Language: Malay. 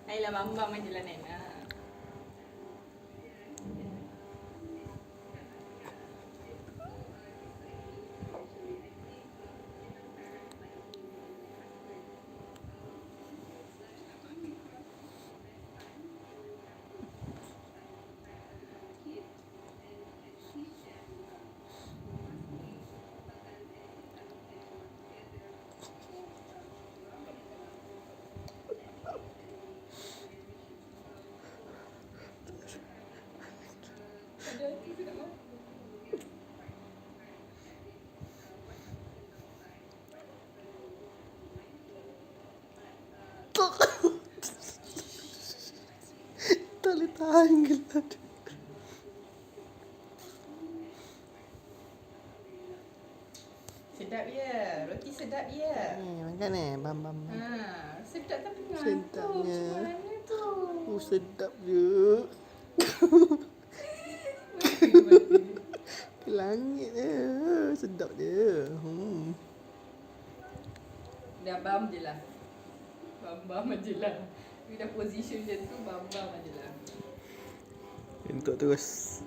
Ayolah, bambam aje lah Nen. Ada hati tu nak makan. Tak boleh tahan gelap. Sedap ya. Roti sedap ya. Makan bam. Sedap tapi ngantuk. Sedapnya. Macam mana tu? Sedap je. Mati. Ke langit je. Sedap je. Dah bam je lah. Bam aje lah. You dah position macam tu, bam aje lah. Untuk terus.